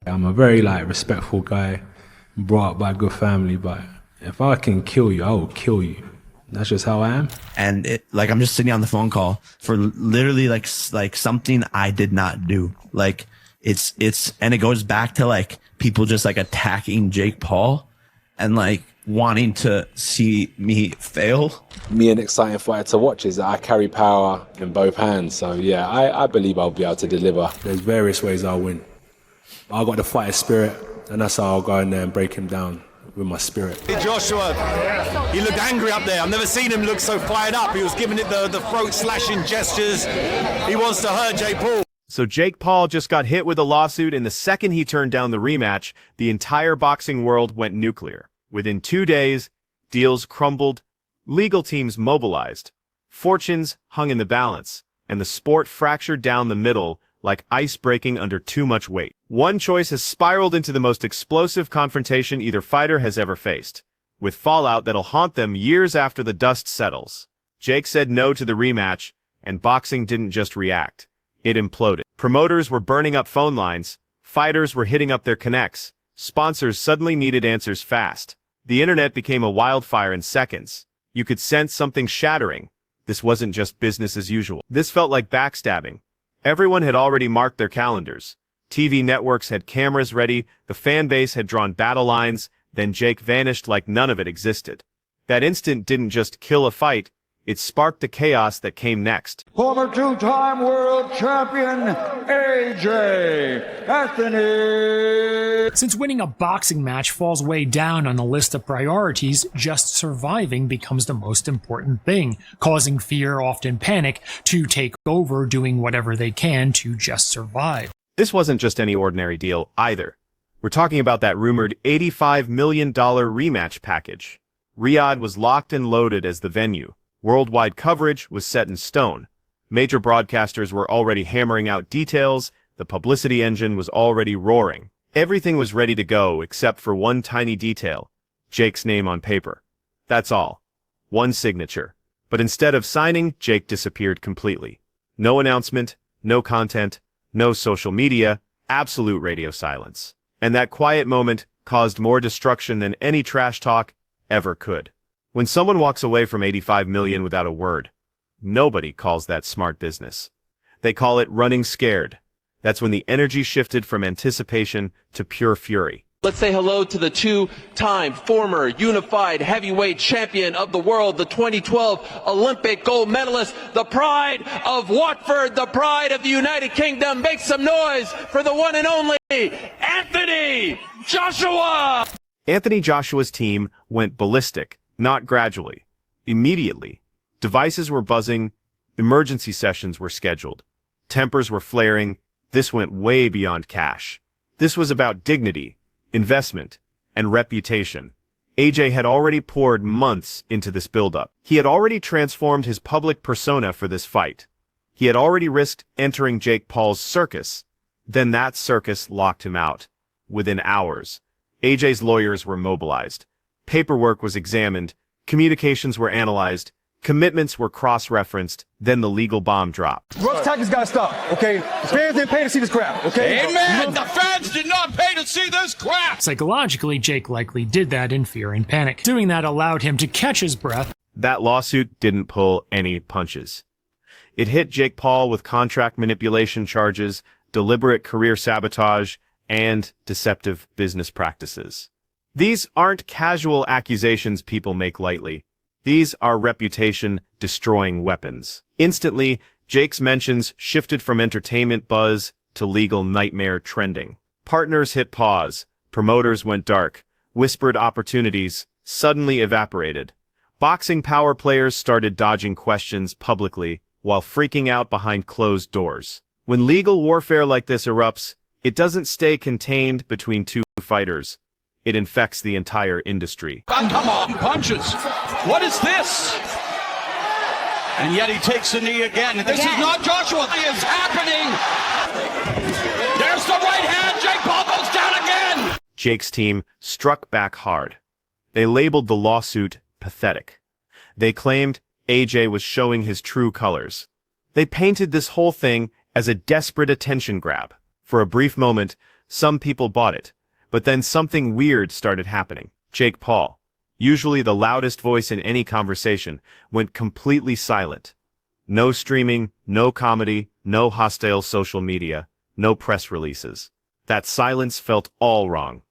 I'm a very respectful guy, brought up by a good family, but if I can kill you, I will kill you. That's just how I am. And I'm just sitting on the phone call for literally like something I did not do. And it goes back to people just attacking Jake Paul and wanting to see me fail. Me, an exciting fighter to watch is that I carry power in both hands. So yeah, I believe I'll be able to deliver. There's various ways I'll win. I got the fighter spirit, and that's how I'll go in there and break him down with my spirit. Hey Joshua, he looked angry up there. I've never seen him look so fired up. He was giving it the throat slashing gestures. He wants to hurt Jake Paul. So Jake Paul just got hit with a lawsuit, and the second he turned down the rematch, the entire boxing world went nuclear. Within 2 days, deals crumbled, legal teams mobilized, fortunes hung in the balance, and the sport fractured down the middle like ice breaking under too much weight. One choice has spiraled into the most explosive confrontation either fighter has ever faced, with fallout that'll haunt them years after the dust settles. Jake said no to the rematch, and boxing didn't just react. It imploded. Promoters were burning up phone lines, fighters were hitting up their connects, sponsors suddenly needed answers fast. The internet became a wildfire in seconds. You could sense something shattering. This wasn't just business as usual. This felt like backstabbing. Everyone had already marked their calendars. TV networks had cameras ready, the fan base had drawn battle lines, then Jake vanished like none of it existed. That instant didn't just kill a fight, it sparked the chaos that came next. Former two-time world champion, AJ Anthony. Since winning a boxing match falls way down on the list of priorities, just surviving becomes the most important thing, causing fear, often panic, to take over, doing whatever they can to just survive. This wasn't just any ordinary deal, either. We're talking about that rumored $85 million rematch package. Riyadh was locked and loaded as the venue. Worldwide coverage was set in stone. Major broadcasters were already hammering out details, the publicity engine was already roaring. Everything was ready to go except for one tiny detail, Jake's name on paper. That's all. One signature. But instead of signing, Jake disappeared completely. No announcement, no content, no social media, absolute radio silence. And that quiet moment caused more destruction than any trash talk ever could. When someone walks away from $85 million without a word, nobody calls that smart business. They call it running scared. That's when the energy shifted from anticipation to pure fury. Let's say hello to the two-time former unified heavyweight champion of the world, the 2012 Olympic gold medalist, the pride of Watford, the pride of the United Kingdom. Make some noise for the one and only Anthony Joshua! Anthony Joshua's team went ballistic. Not gradually. Immediately. Devices were buzzing, emergency sessions were scheduled. Tempers were flaring. This went way beyond cash. This was about dignity, investment, and reputation. AJ had already poured months into this buildup. He had already transformed his public persona for this fight. He had already risked entering Jake Paul's circus. Then that circus locked him out. Within hours, AJ's lawyers were mobilized. Paperwork was examined, communications were analyzed, commitments were cross-referenced, then the legal bomb dropped. Rough tactics gotta stop, okay? The fans didn't pay to see this crap, okay? Amen! The fans did not pay to see this crap! Psychologically, Jake likely did that in fear and panic. Doing that allowed him to catch his breath. That lawsuit didn't pull any punches. It hit Jake Paul with contract manipulation charges, deliberate career sabotage, and deceptive business practices. These aren't casual accusations people make lightly. These are reputation-destroying weapons. Instantly, Jake's mentions shifted from entertainment buzz to legal nightmare trending. Partners hit pause, promoters went dark, whispered opportunities suddenly evaporated. Boxing power players started dodging questions publicly while freaking out behind closed doors. When legal warfare like this erupts, it doesn't stay contained between two fighters. It infects the entire industry. Oh, come on, punches. What is this? And yet he takes the knee again. This is not Joshua. It is happening. There's the right hand. Jake Paul goes down again. Jake's team struck back hard. They labeled the lawsuit pathetic. They claimed AJ was showing his true colors. They painted this whole thing as a desperate attention grab. For a brief moment, Some people bought it. But then something weird started happening. Jake Paul, usually the loudest voice in any conversation, went completely silent. No streaming, no comedy, no hostile social media, no press releases. That silence felt all wrong.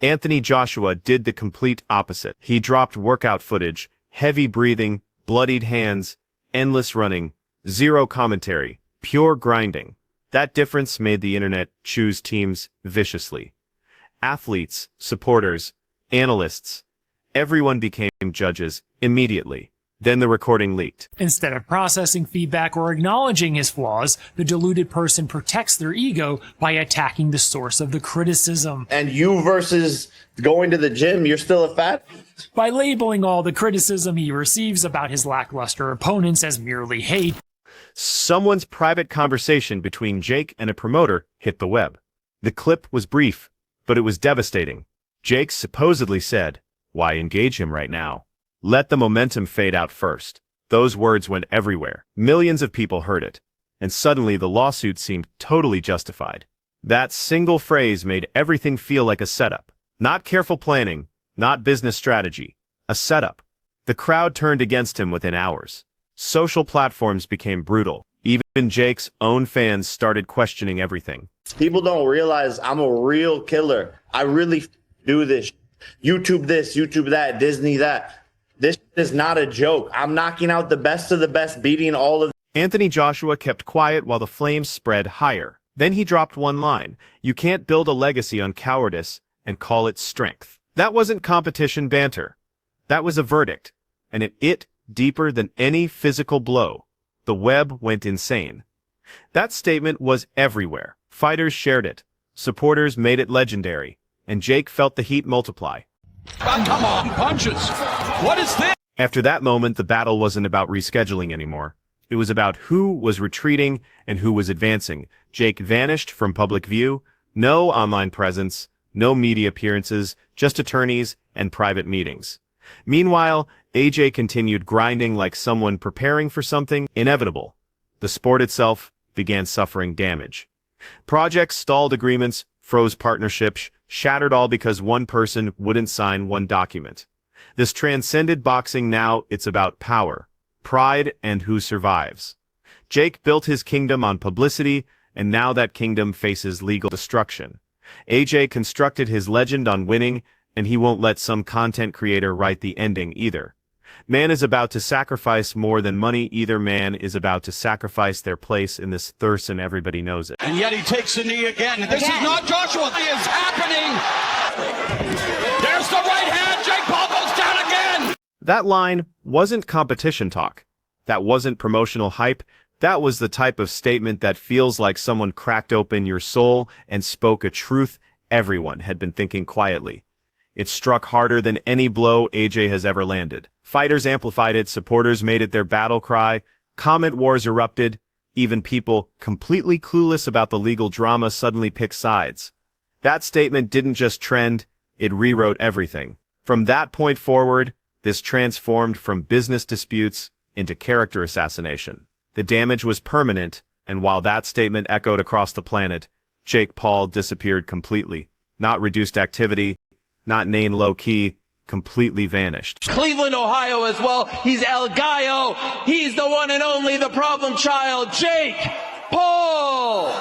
Anthony Joshua did the complete opposite. He dropped workout footage, heavy breathing, bloodied hands, endless running, zero commentary, pure grinding. That difference made the internet choose teams viciously. Athletes, supporters, analysts, everyone became judges immediately. Then the recording leaked. Instead of processing feedback or acknowledging his flaws, the deluded person protects their ego by attacking the source of the criticism. And you versus going to the gym, you're still a fat? By labeling all the criticism he receives about his lackluster opponents as merely hate. Someone's private conversation between Jake and a promoter hit the web. The clip was brief, but it was devastating. Jake supposedly said, "Why engage him right now? Let the momentum fade out first." Those words went everywhere. Millions of people heard it. And suddenly the lawsuit seemed totally justified. That single phrase made everything feel like a setup. Not careful planning, not business strategy. A setup. The crowd turned against him within hours. Social platforms became brutal. Even Jake's own fans started questioning everything. People don't realize I'm a real killer. I really do this. YouTube this, YouTube that, Disney that. This is not a joke. I'm knocking out the best of the best, beating all of. Anthony Joshua kept quiet while the flames spread higher. Then he dropped one line. "You can't build a legacy on cowardice and call it strength." That wasn't competition banter. That was a verdict. And it hit deeper than any physical blow. The web went insane. That statement was everywhere. Fighters shared it. Supporters made it legendary. And Jake felt the heat multiply. Come on, punches. What is this? After that moment, the battle wasn't about rescheduling anymore. It was about who was retreating and who was advancing. Jake vanished from public view. No online presence, no media appearances, just attorneys and private meetings. Meanwhile, AJ continued grinding like someone preparing for something inevitable. The sport itself began suffering damage. Projects stalled, agreements froze, partnerships shattered, all because one person wouldn't sign one document. This transcended boxing. Now it's about power, pride, and who survives. Jake built his kingdom on publicity, and now that kingdom faces legal destruction. AJ constructed his legend on winning, and he won't let some content creator write the ending either. Man is about to sacrifice more than money. Either man is about to sacrifice their place in this thirst, and everybody knows it. And yet he takes a knee again. This is not Joshua. It is happening. There's the right hand. Jake Paul goes down again. That line wasn't competition talk. That wasn't promotional hype. That was the type of statement that feels like someone cracked open your soul and spoke a truth everyone had been thinking quietly. It struck harder than any blow AJ has ever landed. Fighters amplified it, supporters made it their battle cry, comment wars erupted, even people completely clueless about the legal drama suddenly picked sides. That statement didn't just trend, it rewrote everything. From that point forward, this transformed from business disputes into character assassination. The damage was permanent, and while that statement echoed across the planet, Jake Paul disappeared completely. Not reduced activity, not named low-key, completely vanished. Cleveland, Ohio as well. He's El Gallo. He's the one and only, the problem child, Jake Paul.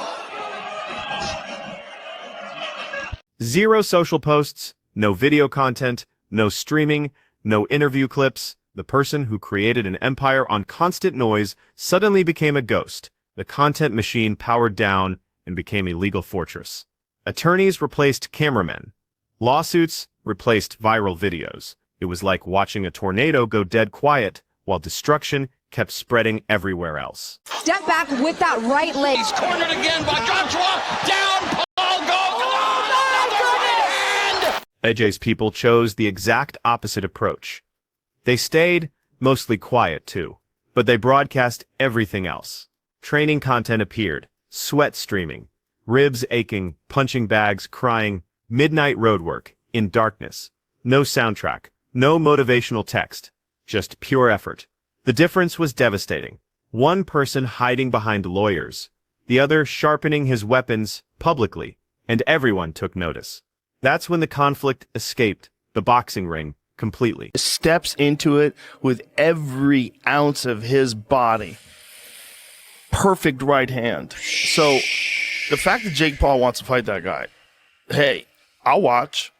Zero social posts, no video content, no streaming, no interview clips. The person who created an empire on constant noise suddenly became a ghost. The content machine powered down and became a legal fortress. Attorneys replaced cameramen. Lawsuits replaced viral videos. It was like watching a tornado go dead quiet while destruction kept spreading everywhere else. Step back with that right leg. He's cornered again by Joshua. Down, Paul goes. Oh, AJ's people chose the exact opposite approach. They stayed mostly quiet too, but they broadcast everything else. Training content appeared, sweat streaming, ribs aching, punching bags, crying, midnight roadwork, in darkness. No soundtrack, no motivational text, just pure effort. The difference was devastating. One person hiding behind lawyers, the other sharpening his weapons publicly. and everyone took notice. That's when the conflict escaped the boxing ring completely. Steps into it with every ounce of his body. Perfect right hand. So the fact that Jake Paul wants to fight that guy, hey, I'll watch.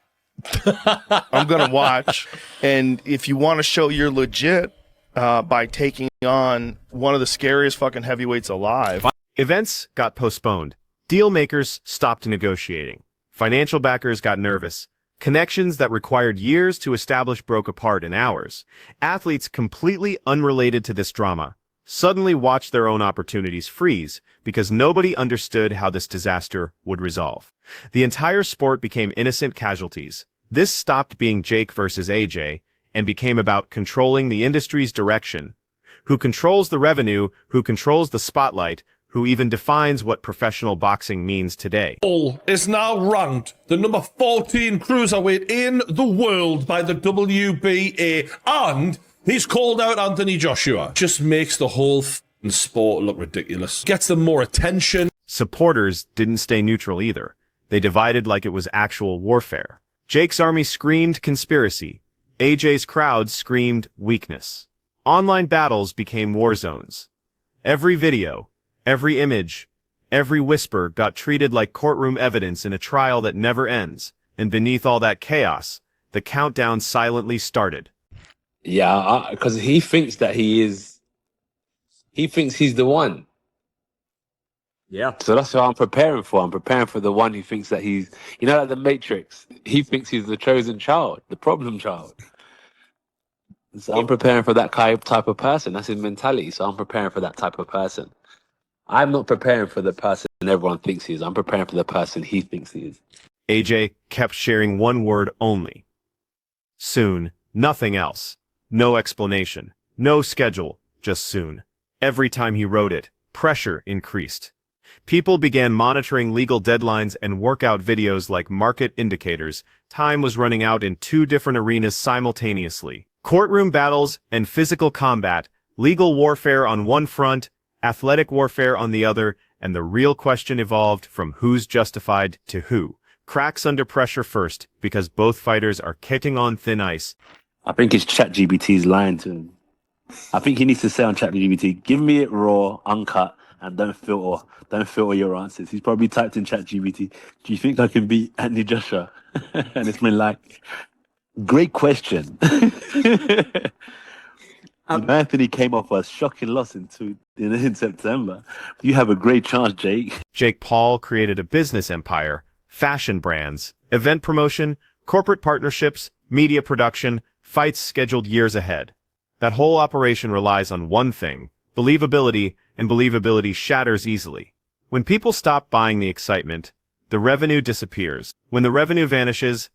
I'm going to watch. And if you want to show you're legit by taking on one of the scariest fucking heavyweights alive. Events got postponed. Deal makers stopped negotiating. Financial backers got nervous. Connections that required years to establish broke apart in hours. Athletes completely unrelated to this drama suddenly watched their own opportunities freeze because nobody understood how this disaster would resolve. The entire sport became innocent casualties. This stopped being Jake versus AJ and became about controlling the industry's direction. Who controls the revenue, who controls the spotlight, who even defines what professional boxing means today. Paul is now ranked the number 14 cruiserweight in the world by the WBA, and he's called out Anthony Joshua. Just makes the whole sport look ridiculous. Gets them more attention. Supporters didn't stay neutral either. They divided like it was actual warfare. Jake's army screamed conspiracy. AJ's crowd screamed weakness. Online battles became war zones. Every video, every image, every whisper got treated like courtroom evidence in a trial that never ends. And beneath all that chaos, the countdown silently started. Yeah, because he thinks that he thinks he's the one. Yeah. So that's what I'm preparing for. I'm preparing for the one who thinks that he's, like the Matrix. He thinks he's the chosen child, the problem child. So I'm preparing for that type of person. That's his mentality. So I'm preparing for that type of person. I'm not preparing for the person everyone thinks he is. I'm preparing for the person he thinks he is. AJ kept sharing one word only. Soon. Nothing else. No explanation. No schedule. Just soon. Every time he wrote it, pressure increased. People began monitoring legal deadlines and workout videos like market indicators. Time was running out in two different arenas simultaneously. Courtroom battles and physical combat, legal warfare on one front, athletic warfare on the other, and the real question evolved from who's justified to who. Cracks under pressure first, because both fighters are kicking on thin ice. I think it's ChatGPT's lying to him. I think he needs to say on ChatGPT, give me it raw, uncut, and don't filter your answers. He's probably typed in ChatGPT, do you think I can beat Anthony Joshua? And it's been like, great question. Anthony came off a shocking loss in September. You have a great chance, Jake. Jake Paul created a business empire, fashion brands, event promotion, corporate partnerships, media production, fights scheduled years ahead. That whole operation relies on one thing, believability, and believability shatters easily. When people stop buying the excitement, the revenue disappears. When the revenue vanishes,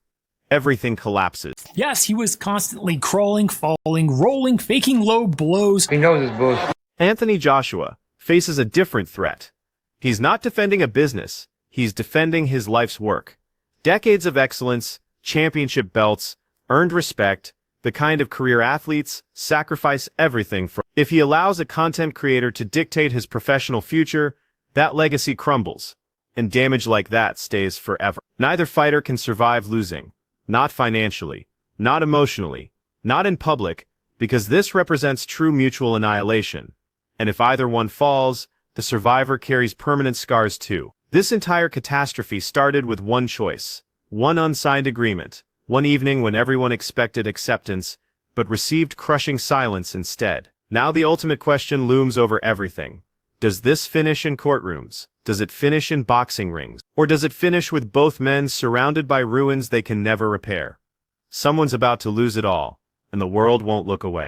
everything collapses. Yes, he was constantly crawling, falling, rolling, faking low blows. He knows his bullshit. Anthony Joshua faces a different threat. He's not defending a business. He's defending his life's work. Decades of excellence, championship belts, earned respect, the kind of career athletes sacrifice everything for. If he allows a content creator to dictate his professional future, that legacy crumbles, and damage like that stays forever. Neither fighter can survive losing. Not financially, not emotionally, not in public, because this represents true mutual annihilation. And if either one falls, the survivor carries permanent scars too. This entire catastrophe started with one choice, one unsigned agreement, one evening when everyone expected acceptance, but received crushing silence instead. Now the ultimate question looms over everything. Does this finish in courtrooms? Does it finish in boxing rings? Or does it finish with both men surrounded by ruins they can never repair? Someone's about to lose it all, and the world won't look away.